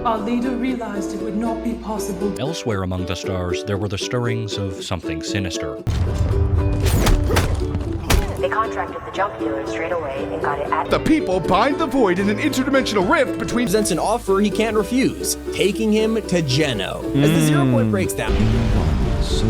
Our leader realized it would not be possible. Elsewhere among the stars, there were the stirrings of something sinister. They contracted the jump dealer straight away and got it at The people bind the void in an interdimensional rift between... Presents an offer he can't refuse, taking him to Geno. As the 0 point breaks down. So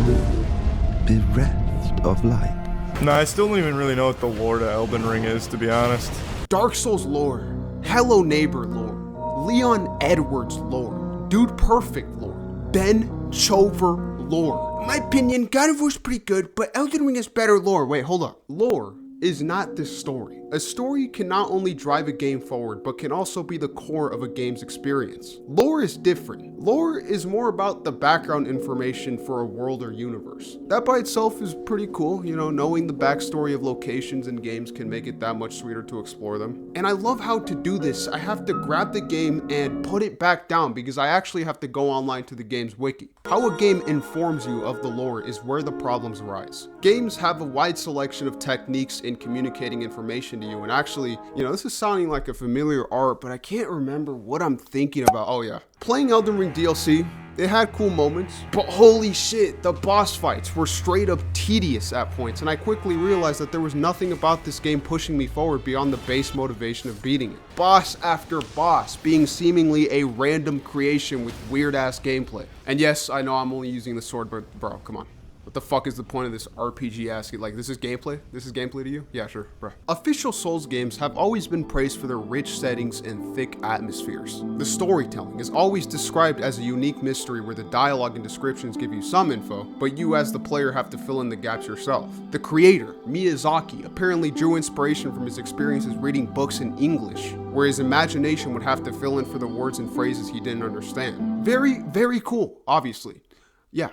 bereft of light. Nah, I still don't even really know what the lore to Elden Ring is, to be honest. Dark Souls lore, Hello Neighbor lore, Leon Edwards lore, Dude Perfect lore, Ben Chover lore. In my opinion, God of War's pretty good, but Elden Ring has better lore. Wait, hold up. Lore is not the story. A story can not only drive a game forward, but can also be the core of a game's experience. Lore is different. Lore is more about the background information for a world or universe. That by itself is pretty cool, you know, knowing the backstory of locations and games can make it that much sweeter to explore them. And I love how to do this. I have to grab the game and put it back down because I actually have to go online to the game's wiki. How a game informs you of the lore is where the problems arise. Games have a wide selection of techniques in communicating information to you, and actually, you know, this is sounding like a familiar art, but I can't remember what I'm thinking about. Oh yeah, playing Elden Ring DLC, it had cool moments, but holy shit, the boss fights were straight up tedious at points, and I quickly realized that there was nothing about this game pushing me forward beyond the base motivation of beating it. Boss after boss being seemingly a random creation with weird ass gameplay. And yes, I know I'm only using the sword, but bro, come on. What the fuck is the point of this RPG asking? Like, this is gameplay? This is gameplay to you? Yeah, sure, bro. Official Souls games have always been praised for their rich settings and thick atmospheres. The storytelling is always described as a unique mystery where the dialogue and descriptions give you some info, but you as the player have to fill in the gaps yourself. The creator, Miyazaki, apparently drew inspiration from his experiences reading books in English, where his imagination would have to fill in for the words and phrases he didn't understand. Very, very cool, obviously. Yeah.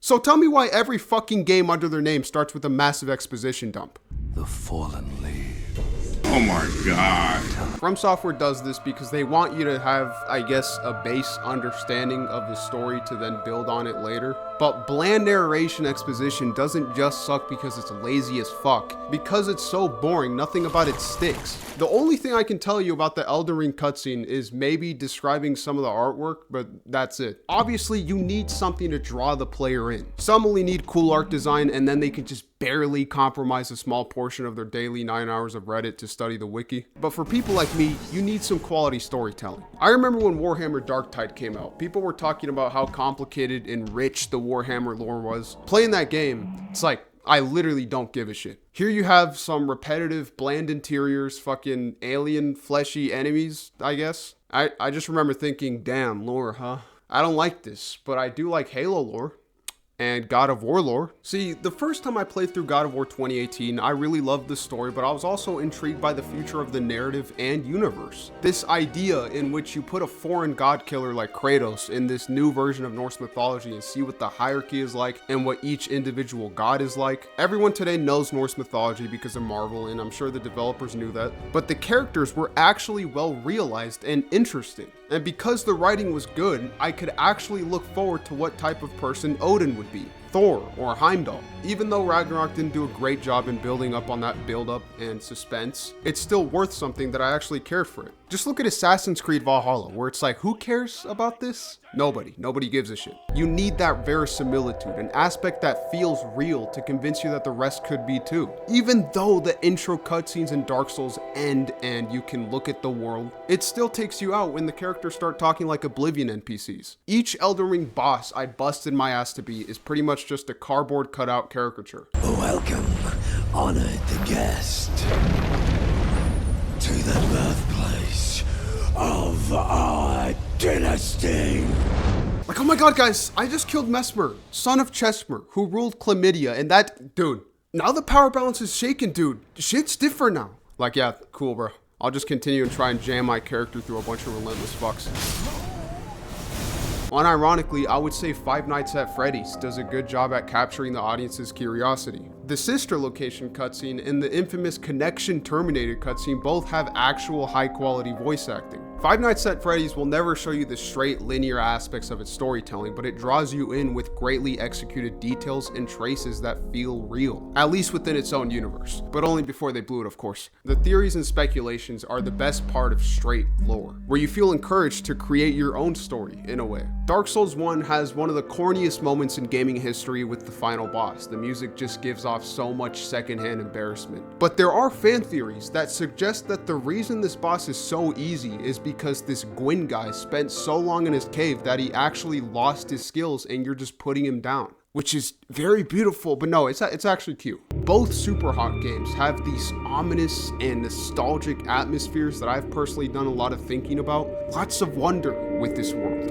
So tell me why every fucking game under their name starts with a massive exposition dump. The fallen leaves. Oh my god. From Software does this because they want you to have, I guess, a base understanding of the story to then build on it later. But bland narration exposition doesn't just suck because it's lazy as fuck. Because it's so boring, nothing about it sticks. The only thing I can tell you about the Elden Ring cutscene is maybe describing some of the artwork, but that's it. Obviously, you need something to draw the player in. Some only need cool art design and then they can just barely compromise a small portion of their daily 9 hours of Reddit to study the wiki. But for people like me, you need some quality storytelling. I remember when Warhammer Darktide came out, people were talking about how complicated and rich the Warhammer lore was. Playing that game, it's like, I literally don't give a shit. Here you have some repetitive, bland interiors, fucking alien, fleshy enemies, I guess. I just remember thinking, damn, lore, huh? I don't like this, but I do like Halo lore. And God of War lore. See, the first time I played through God of War 2018, I really loved the story, but I was also intrigued by the future of the narrative and universe. This idea in which you put a foreign god killer like Kratos in this new version of Norse mythology and see what the hierarchy is like and what each individual god is like. Everyone today knows Norse mythology because of Marvel, and I'm sure the developers knew that, but the characters were actually well realized and interesting. And because the writing was good, I could actually look forward to what type of person Odin would be. Thor or Heimdall. Even though Ragnarok didn't do a great job in building up on that build-up and suspense, it's still worth something that I actually cared for it. Just look at Assassin's Creed Valhalla, where it's like, who cares about this? Nobody gives a shit. You need that verisimilitude, an aspect that feels real to convince you that the rest could be too. Even though the intro cutscenes in Dark Souls end and you can look at the world, it still takes you out when the characters start talking like Oblivion NPCs. Each Elden Ring boss I busted my ass to beat is pretty much just a cardboard cutout caricature. Welcome, honored the guest, to the birthplace of our dynasty. Like, oh my god, guys, I just killed Mesmer, son of Chesmer, who ruled Chlamydia, and that, dude, now the power balance is shaken, dude. Shit's different now. Like, yeah, cool, bro. I'll just continue and try and jam my character through a bunch of relentless fucks. Unironically, I would say Five Nights at Freddy's does a good job at capturing the audience's curiosity. The sister location cutscene and the infamous Connection Terminator cutscene both have actual high quality voice acting. Five Nights at Freddy's will never show you the straight linear aspects of its storytelling, but it draws you in with greatly executed details and traces that feel real, at least within its own universe, but only before they blew it, of course. The theories and speculations are the best part of straight lore, where you feel encouraged to create your own story in a way. Dark Souls 1 has one of the corniest moments in gaming history with the final boss. The music just gives off so much secondhand embarrassment. But there are fan theories that suggest that the reason this boss is so easy is because this Gwyn guy spent so long in his cave that he actually lost his skills and you're just putting him down, which is very beautiful, but no, it's actually cute. Both Super Hot games have these ominous and nostalgic atmospheres that I've personally done a lot of thinking about. Lots of wonder with this world.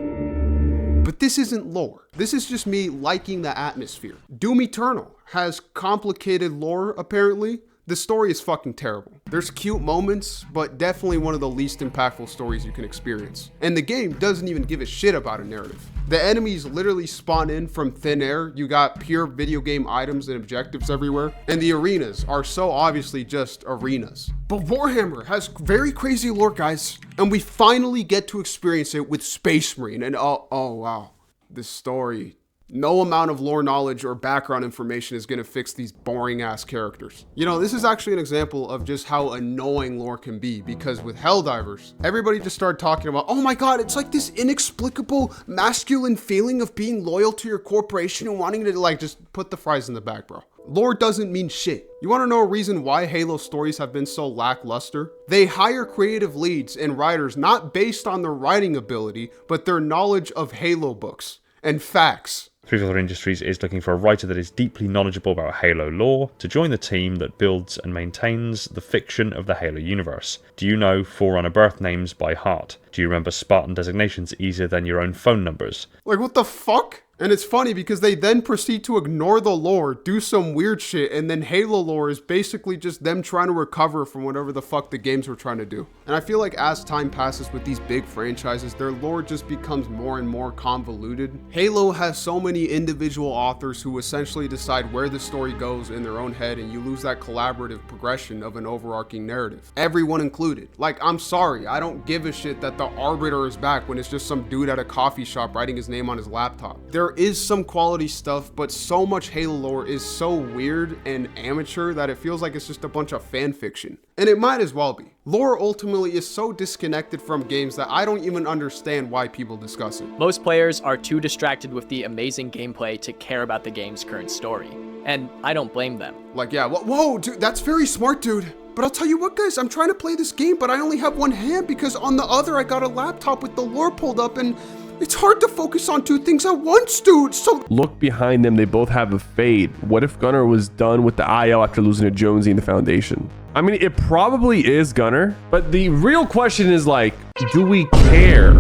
But this isn't lore. This is just me liking the atmosphere. Doom Eternal has complicated lore, apparently. The story is fucking terrible. There's cute moments, but definitely one of the least impactful stories you can experience. And the game doesn't even give a shit about a narrative. The enemies literally spawn in from thin air. You got pure video game items and objectives everywhere. And the arenas are so obviously just arenas. But Warhammer has very crazy lore, guys. And we finally get to experience it with Space Marine. And oh wow, this story. No amount of lore knowledge or background information is gonna fix these boring ass characters. You know, this is actually an example of just how annoying lore can be, because with Helldivers, everybody just started talking about, oh my god, it's like this inexplicable masculine feeling of being loyal to your corporation and wanting to like just put the fries in the back, bro. Lore doesn't mean shit. You wanna know a reason why Halo stories have been so lackluster? They hire creative leads and writers not based on their writing ability, but their knowledge of Halo books and facts. 343 Industries is looking for a writer that is deeply knowledgeable about Halo lore to join the team that builds and maintains the fiction of the Halo universe. Do you know Forerunner birth names by heart? Do you remember Spartan designations easier than your own phone numbers? Like, what the fuck? And it's funny because they then proceed to ignore the lore, do some weird shit, and then Halo lore is basically just them trying to recover from whatever the fuck the games were trying to do. And I feel like as time passes with these big franchises, their lore just becomes more and more convoluted. Halo has so many individual authors who essentially decide where the story goes in their own head, and you lose that collaborative progression of an overarching narrative. Everyone included. Like, I'm sorry, I don't give a shit that the Arbiter is back when it's just some dude at a coffee shop writing his name on his laptop. There is some quality stuff, but so much Halo lore is so weird and amateur that it feels like it's just a bunch of fan fiction. And it might as well be. Lore ultimately is so disconnected from games that I don't even understand why people discuss it. Most players are too distracted with the amazing gameplay to care about the game's current story. And I don't blame them. Like, yeah, whoa, dude, that's very smart, dude. But I'll tell you what, guys, I'm trying to play this game, but I only have one hand because on the other I got a laptop with the lore pulled up, and it's hard to focus on two things at once, dude. So look behind them. They both have a fade. What if Gunnar was done with the IL after losing to Jonesy in the Foundation? I mean, it probably is Gunnar, but the real question is like, do we care?